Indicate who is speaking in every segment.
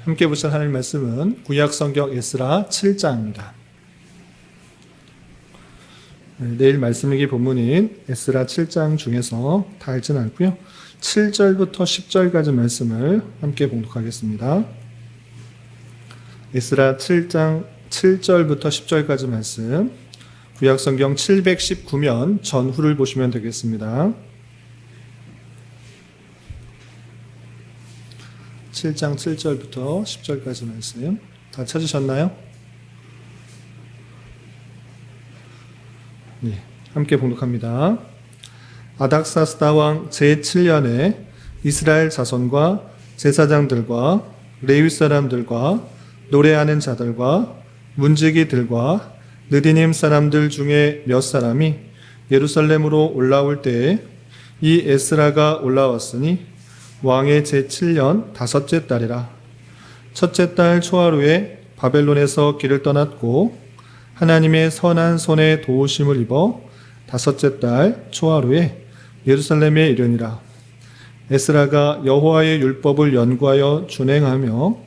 Speaker 1: 함께 보실 하나님 말씀은 구약성경 에스라 7장입니다. 내일 말씀일기 본문인 에스라 7장 중에서 다 읽지는 않고요. 7절부터 10절까지 말씀을 함께 봉독하겠습니다. 에스라 7장 7절부터 10절까지 말씀, 구약성경 719면 전후를 보시면 되겠습니다. 7장 7절부터 10절까지 말씀 다 찾으셨나요? 네, 함께 봉독합니다. 아닥사스다 왕 제7년에 이스라엘 자손과 제사장들과 레위 사람들과 노래하는 자들과 문지기들과 느디님 사람들 중에 몇 사람이 예루살렘으로 올라올 때에 이 에스라가 올라왔으니 왕의 제7년 다섯째 달이라. 첫째 달 초하루에 바벨론에서 길을 떠났고 하나님의 선한 손에 도우심을 입어 다섯째 달 초하루에 예루살렘에 이르니라. 에스라가 여호와의 율법을 연구하여 준행하며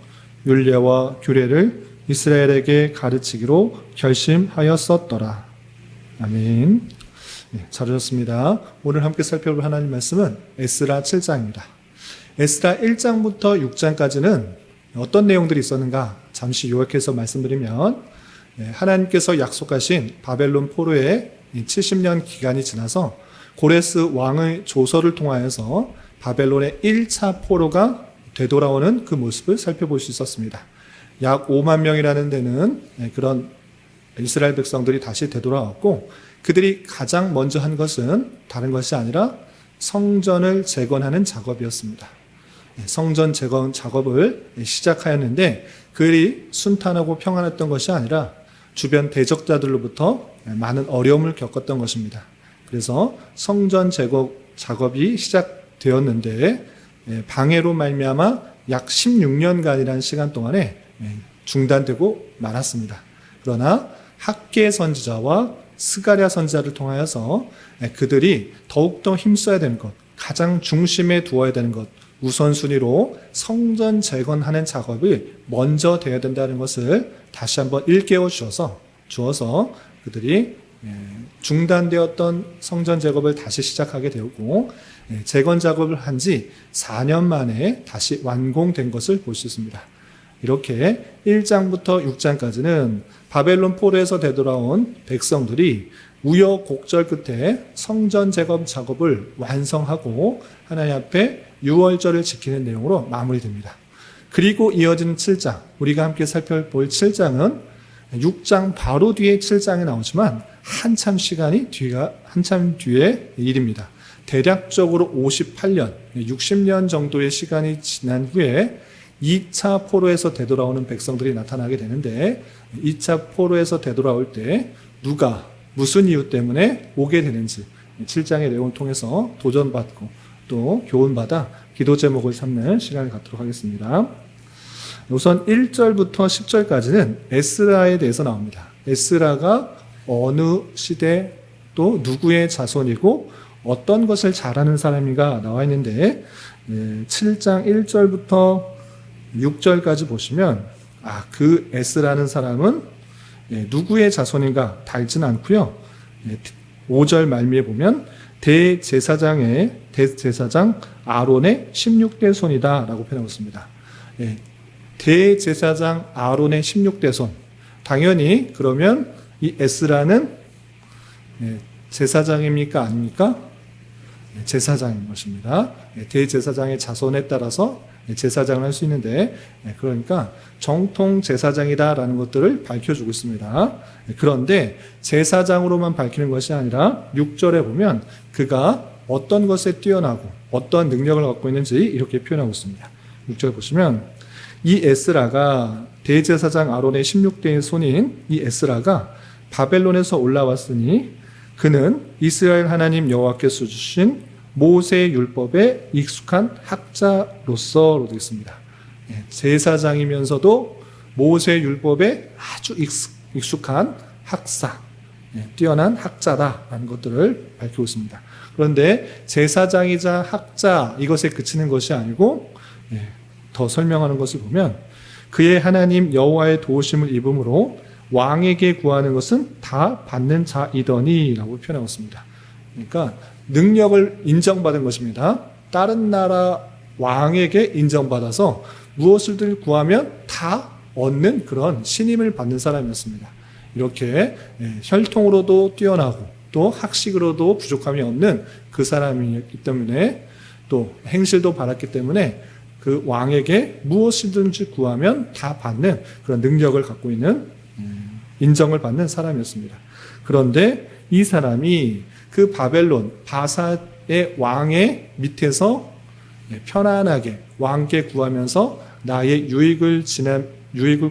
Speaker 1: 율례와 규례를 이스라엘에게 가르치기로 결심하였었더라. 아멘. 네, 잘 오셨습니다. 오늘 함께 살펴볼 하나님 말씀은 에스라 7장입니다. 에스라 1장부터 6장까지는 어떤 내용들이 있었는가 잠시 요약해서 말씀드리면, 하나님께서 약속하신 바벨론 포로의 70년 기간이 지나서 고레스 왕의 조서를 통하여서 바벨론의 1차 포로가 되돌아오는 그 모습을 살펴볼 수 있었습니다. 약 5만 명이라는 데는 그런 이스라엘 백성들이 다시 되돌아왔고, 그들이 가장 먼저 한 것은 다른 것이 아니라 성전을 재건하는 작업이었습니다. 성전 재건 작업을 시작하였는데 그들이 순탄하고 평안했던 것이 아니라 주변 대적자들로부터 많은 어려움을 겪었던 것입니다. 그래서 성전 재건 작업이 시작되었는데 방해로 말미암아 약 16년간이라는 시간 동안에 중단되고 말았습니다. 그러나 학개 선지자와 스가랴 선지자를 통하여서 그들이 더욱더 힘써야 되는 것, 가장 중심에 두어야 되는 것, 우선순위로 성전 재건하는 작업이 먼저 되어야 된다는 것을 다시 한번 일깨워 주어서 그들이 중단되었던 성전 작업을 다시 시작하게 되었고, 재건 작업을 한 지 4년 만에 다시 완공된 것을 볼 수 있습니다. 이렇게 1장부터 6장까지는 바벨론 포로에서 되돌아온 백성들이 우여곡절 끝에 성전 재건 작업을 완성하고 하나님 앞에 유월절을 지키는 내용으로 마무리됩니다. 그리고 이어진 7장, 우리가 함께 살펴볼 7장은 6장 바로 뒤에 7장이 나오지만 한참 뒤의 일입니다. 대략적으로 58년, 60년 정도의 시간이 지난 후에 2차 포로에서 되돌아오는 백성들이 나타나게 되는데, 2차 포로에서 되돌아올 때 누가 무슨 이유 때문에 오게 되는지 7장의 내용을 통해서 도전받고 또 교훈받아 기도 제목을 삼는 시간을 갖도록 하겠습니다. 우선 1절부터 10절까지는 에스라에 대해서 나옵니다. 에스라가 어느 시대 또 누구의 자손이고 어떤 것을 잘하는 사람인가 나와 있는데, 7장 1절부터 6절까지 보시면 그 에스라는 사람은 누구의 자손인가 달지는 않고요. 5절 말미에 보면 대제사장 아론의 16대 손이다 라고 표현하고 있습니다. 대제사장 아론의 16대 손, 당연히 그러면 이 에스라는 제사장입니까 아닙니까? 제사장인 것입니다. 대제사장의 자손에 따라서 제사장을 할 수 있는데, 그러니까 정통 제사장이다라는 것들을 밝혀주고 있습니다. 그런데 제사장으로만 밝히는 것이 아니라 6절에 보면 그가 어떤 것에 뛰어나고 어떤 능력을 갖고 있는지 이렇게 표현하고 있습니다. 6절 보시면 이 에스라가 대제사장 아론의 16대의 손인 이 에스라가 바벨론에서 올라왔으니 그는 이스라엘 하나님 여호와께서 주신 모세 율법에 익숙한 학자로서로 되어 있습니다. 제사장이면서도 모세 율법에 아주 익숙한 학사, 뛰어난 학자다라는 것들을 밝히고 있습니다. 그런데 제사장이자 학자 이것에 그치는 것이 아니고 더 설명하는 것을 보면 그의 하나님 여호와의 도우심을 입음으로 왕에게 구하는 것은 다 받는 자이더니 라고 표현하고 있습니다. 그러니까 능력을 인정받은 것입니다. 다른 나라 왕에게 인정받아서 무엇을 구하면 다 얻는 그런 신임을 받는 사람이었습니다. 이렇게 혈통으로도 뛰어나고 또 학식으로도 부족함이 없는 그 사람이었기 때문에 또 행실도 바랐기 때문에 그 왕에게 무엇이든지 구하면 다 받는 그런 능력을 갖고 있는 인정을 받는 사람이었습니다. 그런데 이 사람이 그 바벨론 바사의 왕의 밑에서 편안하게 왕께 구하면서 나의 유익을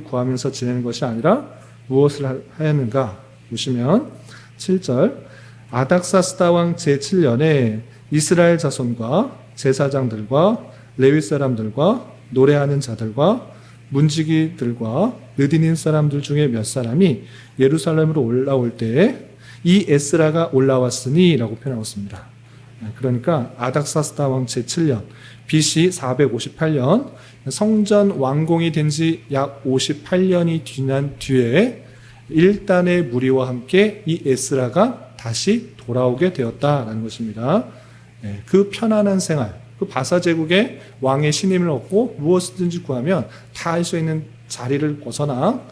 Speaker 1: 구하면서 지내는 것이 아니라 무엇을 하였는가 보시면 7절 아닥사스다 왕 제7년에 이스라엘 자손과 제사장들과 레위 사람들과 노래하는 자들과 문지기들과 느디님 사람들 중에 몇 사람이 예루살렘으로 올라올 때에 이 에스라가 올라왔으니 라고 표현하고 있습니다. 그러니까 아닥사스다 왕 제7년 BC 458년 성전 완공이 된 지 약 58년이 지난 뒤에 일단의 무리와 함께 이 에스라가 다시 돌아오게 되었다라는 것입니다. 그 편안한 생활, 그 바사 제국의 왕의 신임을 얻고 무엇이든지 구하면 다 할 수 있는 자리를 벗어나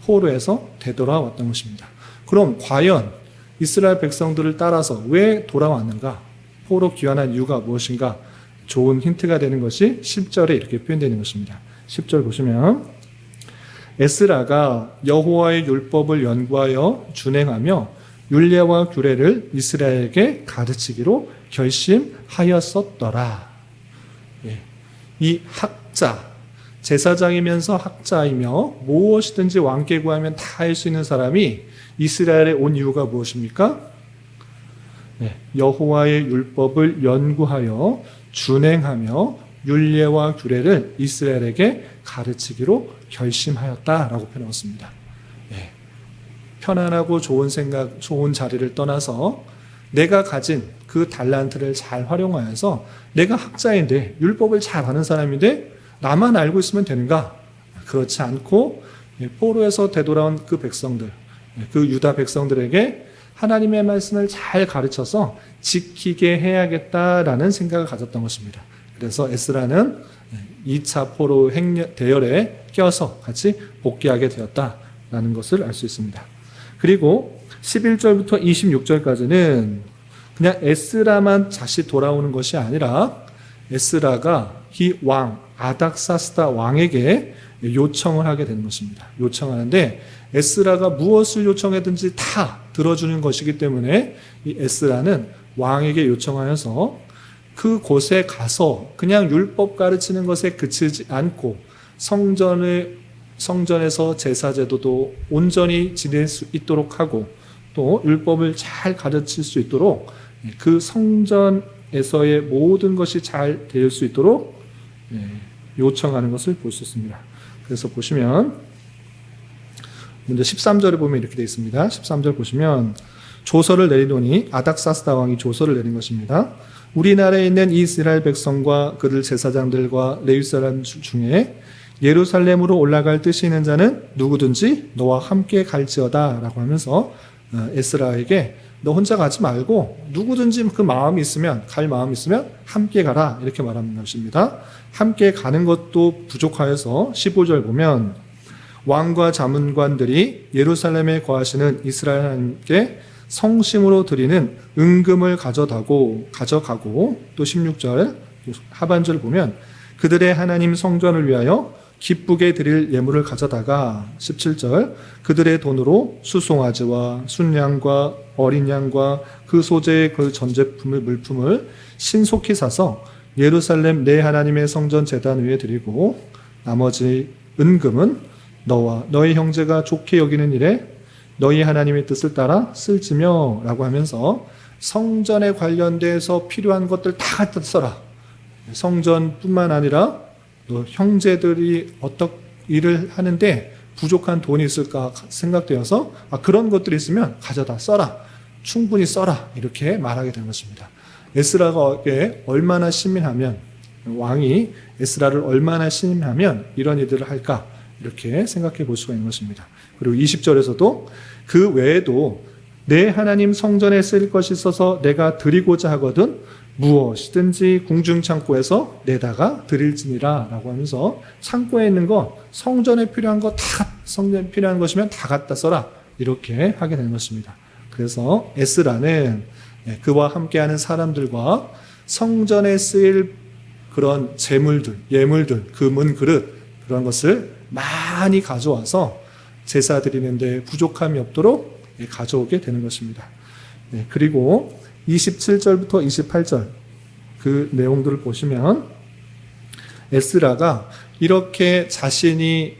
Speaker 1: 포로에서 되돌아왔던 것입니다. 그럼 과연 이스라엘 백성들을 따라서 왜 돌아왔는가? 포로 귀환한 이유가 무엇인가? 좋은 힌트가 되는 것이 10절에 이렇게 표현되는 것입니다. 10절 보시면 에스라가 여호와의 율법을 연구하여 준행하며 율례와 규례를 이스라엘에게 가르치기로 결심하였었더라. 이 학자, 제사장이면서 학자이며 무엇이든지 왕께 구하면 다 할 수 있는 사람이 이스라엘에 온 이유가 무엇입니까? 여호와의 율법을 연구하여 준행하며 율례와 규례를 이스라엘에게 가르치기로 결심하였다라고 표현했습니다. 편안하고 좋은 생각, 좋은 자리를 떠나서 내가 가진 그 달란트를 잘 활용하여서 내가 학자인데 율법을 잘 아는 사람인데 나만 알고 있으면 되는가? 그렇지 않고 포로에서 되돌아온 그 백성들, 그 유다 백성들에게 하나님의 말씀을 잘 가르쳐서 지키게 해야겠다라는 생각을 가졌던 것입니다. 그래서 에스라는 2차 포로 대열에 껴서 같이 복귀하게 되었다라는 것을 알 수 있습니다. 그리고 11절부터 26절까지는 그냥 에스라만 다시 돌아오는 것이 아니라 에스라가 이 왕, 아닥사스다 왕에게 요청을 하게 되는 것입니다. 요청하는데 에스라가 무엇을 요청하든지 다 들어주는 것이기 때문에 이 에스라는 왕에게 요청하여서 그 곳에 가서 그냥 율법 가르치는 것에 그치지 않고 성전에서 제사제도도 온전히 지낼 수 있도록 하고 또 율법을 잘 가르칠 수 있도록 그 성전에서의 모든 것이 잘 될 수 있도록 요청하는 것을 볼 수 있습니다. 그래서 보시면 먼저 13절에 보면 이렇게 되어 있습니다. 13절 보시면 조서를 내리노니 아닥사스다 왕이 조서를 내린 것입니다. 우리나라에 있는 이스라엘 백성과 그들 제사장들과 레위 사람 중에 예루살렘으로 올라갈 뜻이 있는 자는 누구든지 너와 함께 갈지어다 라고 하면서 에스라에게 너 혼자 가지 말고 누구든지 그 마음이 있으면 갈 마음이 있으면 함께 가라 이렇게 말하는 것입니다. 함께 가는 것도 부족하여서 15절 보면 왕과 자문관들이 예루살렘에 거하시는 이스라엘 하나님께 성심으로 드리는 은금을 가져가고 또 16절 하반절 보면 그들의 하나님 성전을 위하여 기쁘게 드릴 예물을 가져다가 17절 그들의 돈으로 수송아지와 순양과 어린 양과 그 소재의 그 전제품을 물품을 신속히 사서 예루살렘 내 하나님의 성전 제단 위에 드리고 나머지 은금은 너와 너희 형제가 좋게 여기는 일에 너희 하나님의 뜻을 따라 쓸지며 라고 하면서 성전에 관련돼서 필요한 것들 다 갖다 써라. 성전뿐만 아니라 너 형제들이 어떤 일을 하는데 부족한 돈이 있을까 생각되어서 그런 것들이 있으면 가져다 써라. 충분히 써라. 이렇게 말하게 된 것입니다. 에스라가 얼마나 신민하면 왕이 에스라를 얼마나 신임하면 이런 일들을 할까 이렇게 생각해 볼 수가 있는 것입니다. 그리고 20절에서도 그 외에도 내 하나님 성전에 쓰일 것이 있어서 내가 드리고자 하거든 무엇이든지 궁중 창고에서 내다가 드릴지니라 라고 하면서 창고에 있는 거 성전에 필요한 거 다 성전에 필요한 것이면 다 갖다 써라 이렇게 하게 되는 것입니다. 그래서 에스라는 그와 함께하는 사람들과 성전에 쓰일 그런 재물들, 예물들, 금은 그릇 그런 것을 많이 가져와서 제사 드리는데 부족함이 없도록 가져오게 되는 것입니다. 그리고 27절부터 28절 그 내용들을 보시면 에스라가 이렇게 자신이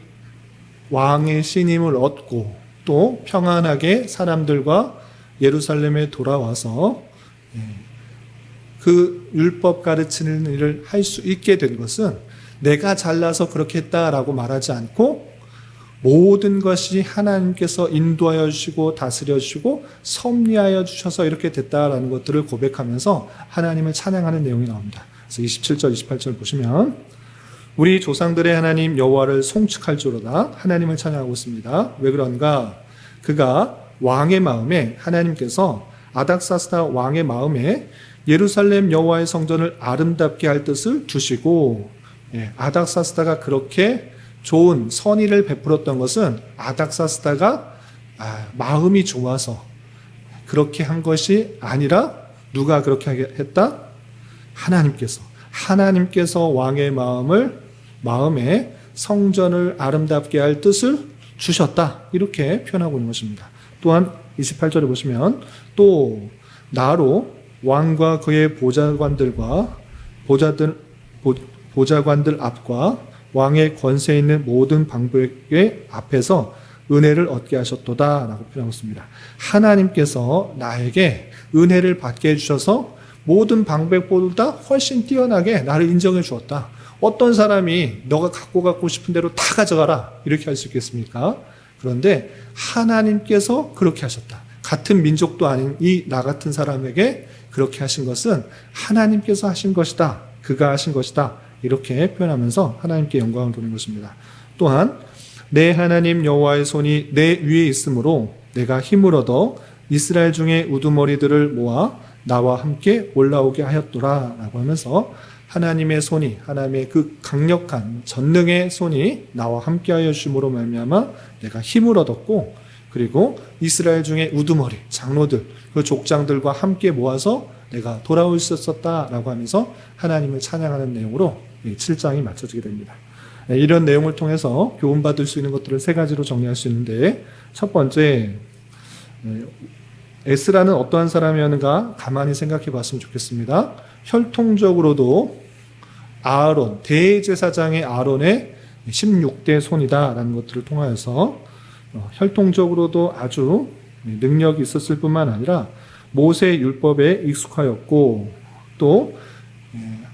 Speaker 1: 왕의 신임을 얻고 또 평안하게 사람들과 예루살렘에 돌아와서 그 율법 가르치는 일을 할 수 있게 된 것은 내가 잘나서 그렇게 했다라고 말하지 않고 모든 것이 하나님께서 인도하여 주시고 다스려 주시고 섭리하여 주셔서 이렇게 됐다라는 것들을 고백하면서 하나님을 찬양하는 내용이 나옵니다. 그래서 27절, 28절 보시면 우리 조상들의 하나님 여호와를 송축할지로다 하나님을 찬양하고 있습니다. 왜 그런가? 그가 왕의 마음에 하나님께서 아닥사스다 왕의 마음에 예루살렘 여호와의 성전을 아름답게 할 뜻을 두시고 아닥사스다가 그렇게 좋은 선의를 베풀었던 것은 아닥사스다가 마음이 좋아서 그렇게 한 것이 아니라 누가 그렇게 했다? 하나님께서 왕의 마음에 성전을 아름답게 할 뜻을 주셨다 이렇게 표현하고 있는 것입니다. 또한 28절에 보시면 또 나로 왕과 그의 보좌관들 앞과 왕의 권세 있는 모든 방백의 앞에서 은혜를 얻게 하셨도다 라고 표현하고 있습니다. 하나님께서 나에게 은혜를 받게 해주셔서 모든 방백보다 훨씬 뛰어나게 나를 인정해 주었다. 어떤 사람이 너가 갖고 싶은 대로 다 가져가라 이렇게 할 수 있겠습니까? 그런데 하나님께서 그렇게 하셨다. 같은 민족도 아닌 이 나 같은 사람에게 그렇게 하신 것은 하나님께서 하신 것이다. 그가 하신 것이다. 이렇게 표현하면서 하나님께 영광을 돌리는 것입니다. 또한 내 하나님 여호와의 손이 내 위에 있으므로 내가 힘을 얻어 이스라엘 중에 우두머리들을 모아 나와 함께 올라오게 하였더라 라고 하면서 하나님의 손이 하나님의 그 강력한 전능의 손이 나와 함께하여 주심으로 말미암아 내가 힘을 얻었고 그리고 이스라엘 중에 우두머리 장로들 그 족장들과 함께 모아서 내가 돌아올 수 있었다라고 하면서 하나님을 찬양하는 내용으로 7장이 마쳐지게 됩니다. 이런 내용을 통해서 교훈받을 수 있는 것들을 세 가지로 정리할 수 있는데 첫 번째 에스라는 어떠한 사람이었는가 가만히 생각해 봤으면 좋겠습니다. 혈통적으로도 아론 대제사장의 아론의 16대 손이다라는 것들을 통하여서 혈통적으로도 아주 능력이 있었을 뿐만 아니라 모세 율법에 익숙하였고 또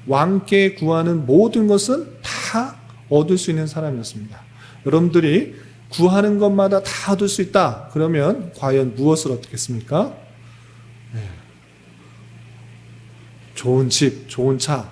Speaker 1: 왕께 구하는 모든 것은 다 얻을 수 있는 사람이었습니다. 여러분들이 구하는 것마다 다 얻을 수 있다. 그러면 과연 무엇을 얻겠습니까? 좋은 집, 좋은 차,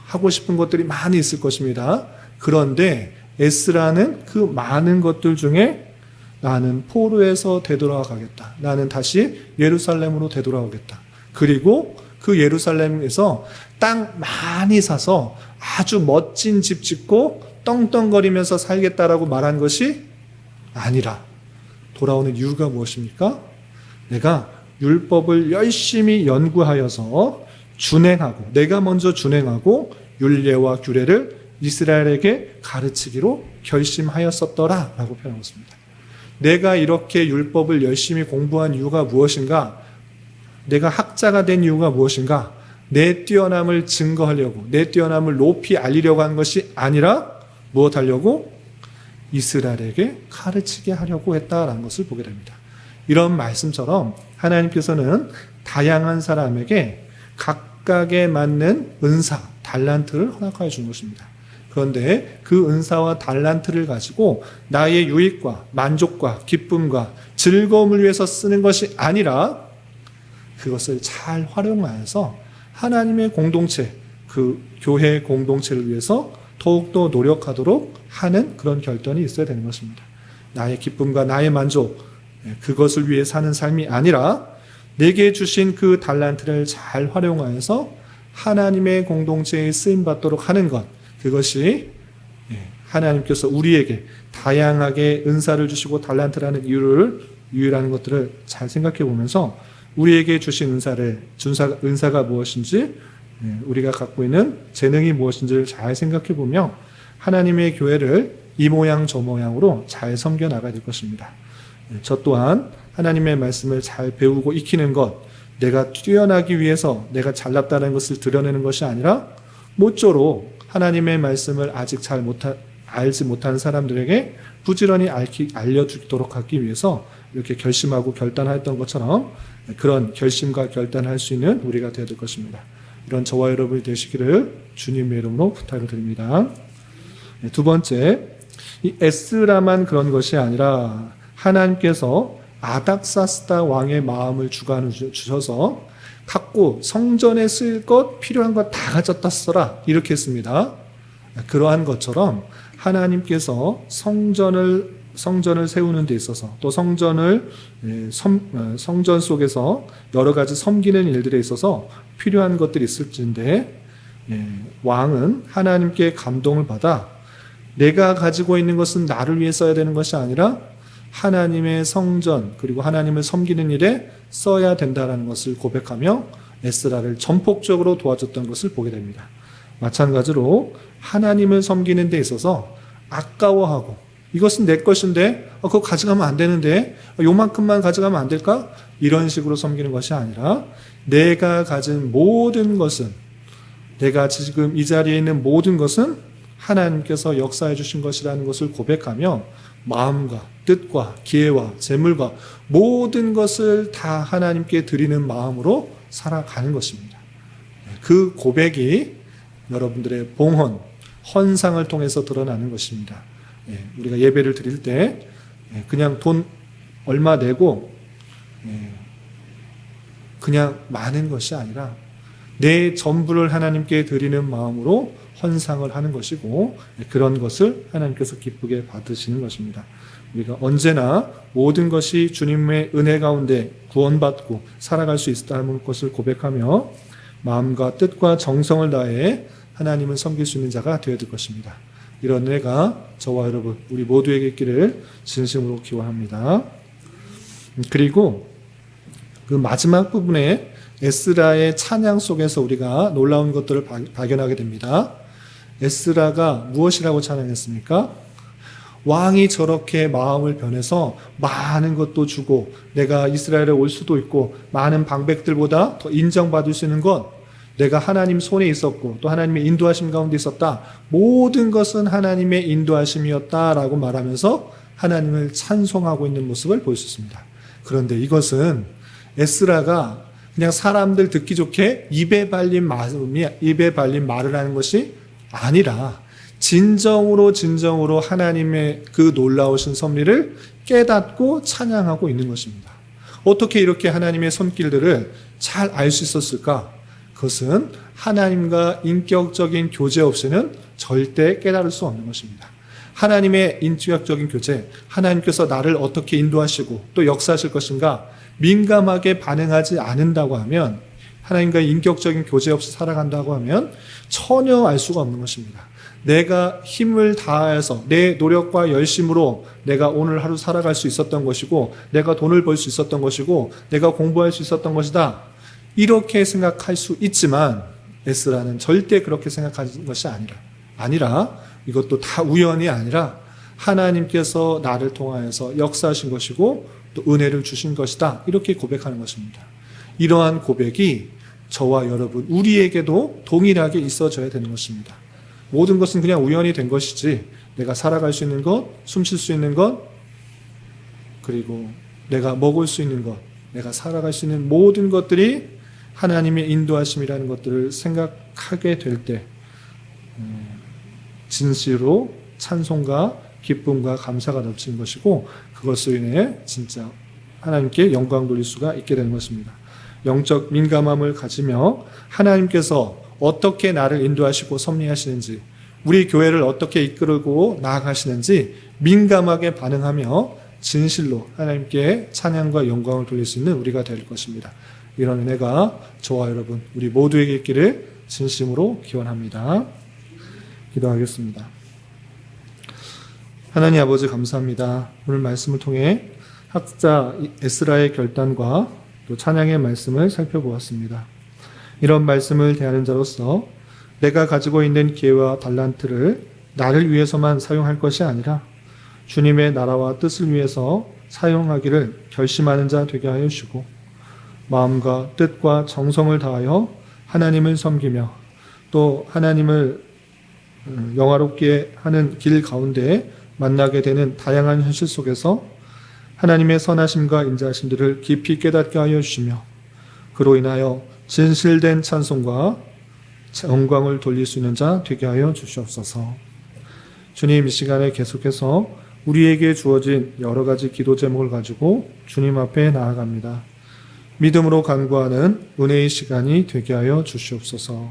Speaker 1: 하고 싶은 것들이 많이 있을 것입니다. 그런데 에스라는 그 많은 것들 중에 나는 포로에서 되돌아가겠다. 나는 다시 예루살렘으로 되돌아오겠다. 그리고 그 예루살렘에서 땅 많이 사서 아주 멋진 집 짓고 떵떵거리면서 살겠다라고 말한 것이 아니라 돌아오는 이유가 무엇입니까? 내가 율법을 열심히 연구하여서 준행하고 내가 먼저 준행하고 율례와 규례를 이스라엘에게 가르치기로 결심하였었더라 라고 표현하고 있습니다. 내가 이렇게 율법을 열심히 공부한 이유가 무엇인가? 내가 학자가 된 이유가 무엇인가? 내 뛰어남을 증거하려고 내 뛰어남을 높이 알리려고 한 것이 아니라 무엇 하려고? 이스라엘에게 가르치게 하려고 했다라는 것을 보게 됩니다. 이런 말씀처럼 하나님께서는 다양한 사람에게 각각에 맞는 은사, 달란트를 허락하여 준 것입니다. 그런데 그 은사와 달란트를 가지고 나의 유익과 만족과 기쁨과 즐거움을 위해서 쓰는 것이 아니라 그것을 잘 활용하여서 하나님의 공동체, 그 교회 공동체를 위해서 더욱더 노력하도록 하는 그런 결단이 있어야 되는 것입니다. 나의 기쁨과 나의 만족, 그것을 위해 사는 삶이 아니라 내게 주신 그 달란트를 잘 활용하여서 하나님의 공동체에 쓰임받도록 하는 것, 그것이 하나님께서 우리에게 다양하게 은사를 주시고 달란트라는 이유라는 것들을 잘 생각해 보면서 우리에게 주신 은사가 무엇인지, 우리가 갖고 있는 재능이 무엇인지를 잘 생각해 보며 하나님의 교회를 이 모양 저 모양으로 잘 섬겨 나가야 될 것입니다. 저 또한 하나님의 말씀을 잘 배우고 익히는 것, 내가 뛰어나기 위해서 내가 잘났다는 것을 드러내는 것이 아니라 모쪼록 하나님의 말씀을 아직 알지 못하는 사람들에게 부지런히 알려주도록 하기 위해서 이렇게 결심하고 결단했던 것처럼 그런 결심과 결단할 수 있는 우리가 되어야 될 것입니다. 이런 저와 여러분이 되시기를 주님의 이름으로 부탁을 드립니다. 두 번째, 이 에스라만 그런 것이 아니라 하나님께서 아닥사스다 왕의 마음을 주셔서 갖고 성전에 쓸 것 필요한 것 다 가졌다 써라 이렇게 했습니다. 그러한 것처럼 하나님께서 성전을 세우는 데 있어서 또 성전 속에서 여러 가지 섬기는 일들에 있어서 필요한 것들이 있을진데 왕은 하나님께 감동을 받아 내가 가지고 있는 것은 나를 위해 써야 되는 것이 아니라 하나님의 성전 그리고 하나님을 섬기는 일에 써야 된다는 것을 고백하며 에스라를 전폭적으로 도와줬던 것을 보게 됩니다. 마찬가지로 하나님을 섬기는 데 있어서 아까워하고 이것은 내 것인데 그거 가져가면 안 되는데 요만큼만 가져가면 안 될까? 이런 식으로 섬기는 것이 아니라 내가 가진 모든 것은, 내가 지금 이 자리에 있는 모든 것은 하나님께서 역사해 주신 것이라는 것을 고백하며 마음과 뜻과 기회와 재물과 모든 것을 다 하나님께 드리는 마음으로 살아가는 것입니다. 그 고백이 여러분들의 봉헌, 헌상을 통해서 드러나는 것입니다. 우리가 예배를 드릴 때 그냥 돈 얼마 내고 그냥 많은 것이 아니라 내 전부를 하나님께 드리는 마음으로 헌상을 하는 것이고 그런 것을 하나님께서 기쁘게 받으시는 것입니다. 우리가 언제나 모든 것이 주님의 은혜 가운데 구원받고 살아갈 수 있다는 것을 고백하며 마음과 뜻과 정성을 다해 하나님을 섬길 수 있는 자가 되어야 될 것입니다. 이런 은혜가 저와 여러분 우리 모두에게 있기를 진심으로 기원합니다. 그리고 그 마지막 부분에 에스라의 찬양 속에서 우리가 놀라운 것들을 발견하게 됩니다. 에스라가 무엇이라고 찬양했습니까? 왕이 저렇게 마음을 변해서 많은 것도 주고 내가 이스라엘에 올 수도 있고 많은 방백들보다 더 인정받을 수 있는 것, 내가 하나님 손에 있었고 또 하나님의 인도하심 가운데 있었다. 모든 것은 하나님의 인도하심이었다라고 말하면서 하나님을 찬송하고 있는 모습을 볼 수 있습니다. 그런데 이것은 에스라가 그냥 사람들 듣기 좋게 입에 발린 말을 하는 것이 아니라 진정으로 하나님의 그 놀라우신 섭리를 깨닫고 찬양하고 있는 것입니다. 어떻게 이렇게 하나님의 손길들을 잘 알 수 있었을까? 그것은 하나님과 인격적인 교제 없이는 절대 깨달을 수 없는 것입니다. 하나님의 인격적인 교제, 하나님께서 나를 어떻게 인도하시고 또 역사하실 것인가 민감하게 반응하지 않는다고 하면, 하나님과 인격적인 교제 없이 살아간다고 하면 전혀 알 수가 없는 것입니다. 내가 힘을 다해서 내 노력과 열심으로 내가 오늘 하루 살아갈 수 있었던 것이고 내가 돈을 벌 수 있었던 것이고 내가 공부할 수 있었던 것이다, 이렇게 생각할 수 있지만 에스라는 절대 그렇게 생각하는 것이 아니라 이것도 다 우연이 아니라 하나님께서 나를 통하여서 역사하신 것이고 또 은혜를 주신 것이다, 이렇게 고백하는 것입니다. 이러한 고백이 저와 여러분 우리에게도 동일하게 있어져야 되는 것입니다. 모든 것은 그냥 우연이 된 것이지 내가 살아갈 수 있는 것, 숨 쉴 수 있는 것, 그리고 내가 먹을 수 있는 것, 내가 살아갈 수 있는 모든 것들이 하나님의 인도하심이라는 것들을 생각하게 될 때 진실로 찬송과 기쁨과 감사가 넘치는 것이고 그것으로 인해 진짜 하나님께 영광 돌릴 수가 있게 되는 것입니다. 영적 민감함을 가지며 하나님께서 어떻게 나를 인도하시고 섭리하시는지, 우리 교회를 어떻게 이끌고 나아가시는지 민감하게 반응하며 진실로 하나님께 찬양과 영광을 돌릴 수 있는 우리가 될 것입니다. 이런 은혜가 저와 여러분, 우리 모두에게 있기를 진심으로 기원합니다. 기도하겠습니다. 하나님 아버지 감사합니다. 오늘 말씀을 통해 학자 에스라의 결단과 또 찬양의 말씀을 살펴보았습니다. 이런 말씀을 대하는 자로서 내가 가지고 있는 기회와 달란트를 나를 위해서만 사용할 것이 아니라 주님의 나라와 뜻을 위해서 사용하기를 결심하는 자 되게 하여 주시고, 마음과 뜻과 정성을 다하여 하나님을 섬기며 또 하나님을 영화롭게 하는 길 가운데 만나게 되는 다양한 현실 속에서 하나님의 선하심과 인자하심들을 깊이 깨닫게 하여 주시며, 그로 인하여 진실된 찬송과 영광을 돌릴 수 있는 자 되게 하여 주시옵소서. 주님, 이 시간에 계속해서 우리에게 주어진 여러 가지 기도 제목을 가지고 주님 앞에 나아갑니다. 믿음으로 간구하는 은혜의 시간이 되게 하여 주시옵소서.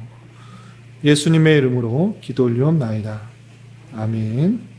Speaker 1: 예수님의 이름으로 기도 올리옵나이다. 아멘.